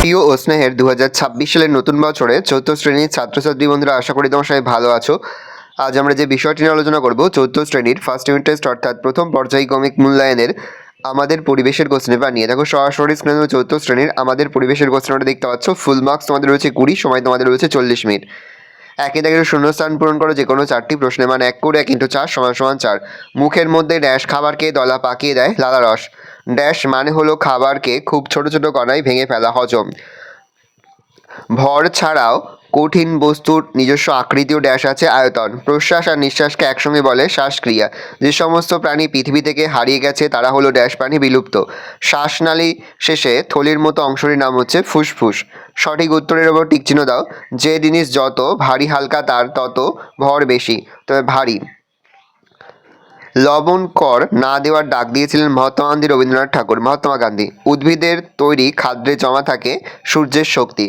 প্রিয় ও স্নেহের 2026 সালের নতুন বছরে চতুর্থ শ্রেণীর ছাত্রছাত্রী বন্ধুরা, আশা করি তোমার সবাই ভালো আছো। আজ আমরা যে বিষয়টি নিয়ে আলোচনা করব, চতুর্থ শ্রেণীর ফার্স্ট ইউনিট টেস্ট অর্থাৎ প্রথম পর্যায়ক্রমিক মূল্যায়নের আমাদের পরিবেশের কোশ্চেন পেপার নিয়ে। দেখো সরাসরি স্ক্রিনে চতুর্থ শ্রেণীর আমাদের পরিবেশের কোশ্চেনটা দেখতে পাচ্ছ। ফুল মার্কস তোমাদের রয়েছে 20, সময় তোমাদের রয়েছে 40 মিনিট। একে দাগের শূন্যস্থান পূরণ করো যে কোনো 4টি প্রশ্নের মান 1 করে 1 × 4 = 4। মুখের মধ্যে ড্যাশ খাবারকে দলা পাকিয়ে দেয় লালা রস। ড্যাশ মানে হলো খাবারকে খুব ছোট ছোট কণায় ভেঙে ফেলা, হজম। ভর ছাড়াও কঠিন বস্তুর নিজস্ব আকৃতি ও ড্যাশ আছে, আয়তন। প্রশ্বাস আর নিঃশ্বাসকে একসঙ্গে বলে শ্বাসক্রিয়া। যে সমস্ত প্রাণী পৃথিবী থেকে হারিয়ে গেছে তারা হলো ড্যাশ প্রাণী, বিলুপ্ত। শ্বাসনালী শেষে থলির মতো অংশটির নাম হচ্ছে ফুসফুস। সঠিক উত্তরের ওপর টিকচিহ্ন দাও। যে জিনিস যত ভারী হালকা তার তত ভর বেশি, তবে ভারী। লবণ কর না দেওয়ার ডাক দিয়েছিলেন মহাত্মা গান্ধী, রবীন্দ্রনাথ ঠাকুর। মহাত্মা গান্ধী। উদ্ভিদের তৈরি খাদ্যে জমা থাকে সূর্যের শক্তি।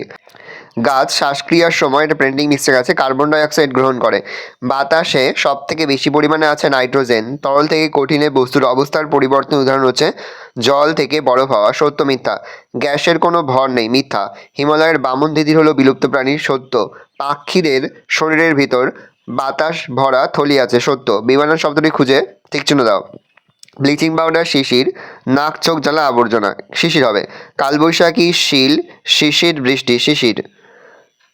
গাছ শ্বাসক্রিয়ার সময়, এটা প্রিন্টিং মিস্টেক আছে, কার্বন ডাইঅক্সাইড গ্রহণ করে। বাতাসে সব থেকে বেশি পরিমাণে আছে নাইট্রোজেন। তরল থেকে কঠিনে বস্তুর অবস্থার পরিবর্তন উদাহরণ হচ্ছে জল থেকে বরফ হওয়া। সত্য মিথ্যা? গ্যাসের কোনো ভর নেই, মিথ্যা। হিমালয়ের বামন তিতির হলো বিলুপ্ত প্রাণী, সত্য। পাখিদের শরীরের ভিতর বাতাস ভরা থলি আছে, সত্য। বিমানের শব্দটি খুঁজে টিকচিহ্ন দাও। ব্লিচিং পাউডার শিশির, নাক চোখ জ্বালা আবর্জনা, শিশির হবে। কালবৈশাখী শিল, শিশির বৃষ্টি, শিশির।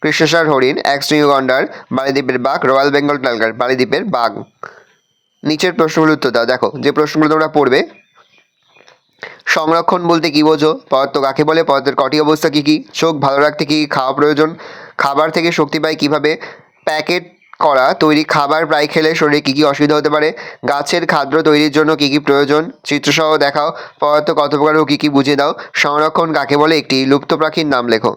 কৃষ্ণসার হরিণ, এক্সট্রিম গন্ডার, বালিদ্বীপের বাঘ, রয়্যাল বেঙ্গল টাইগার, বালিদ্বীপের বাঘ। নিচের প্রশ্নগুলোর উত্তর দাও। দেখো যে প্রশ্নগুলো তোমরা পড়বে। সংরক্ষণ বলতে কি বোঝো? পদার্থ কাকে বলে? পদার্থের কটি অবস্থা কি কি? চোখ ভালো রাখতে কি খাওয়া প্রয়োজন? খাবার থেকে শক্তি পাই কিভাবে? প্যাকেট করা তৈরি খাবার প্রায় খেলে শরীরে কী কী অসুবিধা হতে পারে? গাছের খাদ্য তৈরির জন্য কী কী প্রয়োজন? চিত্রসহ দেখাও। পদার্থ কত প্রকার ও কী কী বুঝিয়ে দাও। সংরক্ষণ কাকে বলে? একটি লুপ্ত পাখির নাম লেখো।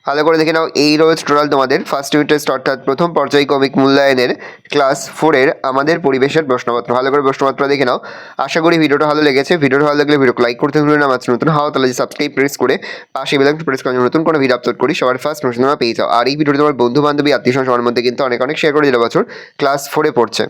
ভালো করে দেখে নাও। এই রোজ টোটাল তোমাদের ফার্স্ট ইউনিট টেস্ট অর্থাৎ প্রথম পর্যায়ক্রমিক মূল্যায়নের ক্লাস 4-এর আমাদের পরিবেশের প্রশ্নপত্র। ভালো করে প্রশ্নপত্র দেখে নাও। আশা করি ভিডিওটা ভালো লেগেছে। ভিডিওটা ভালো লাগলে ভিডিওকে লাইক করতে ভুলবেন না। মাত্র নতুন হওয়া তাহলে সাবস্ক্রাইব প্রেস করে পাশে বেল আইকন প্রেস করে নতুন কোনো ভিডিও আপলোড করি সবার ফার্স্ট নোটিফিকেশন তোমরা পেয়ে যাও। আর এই ভিডিওটি তোমার বন্ধু বান্ধবী আত্মীয় সবার মধ্যে কিন্তু অনেক অনেক শেয়ার করে দিলে, বছর ক্লাস 4-এ পড়ছে।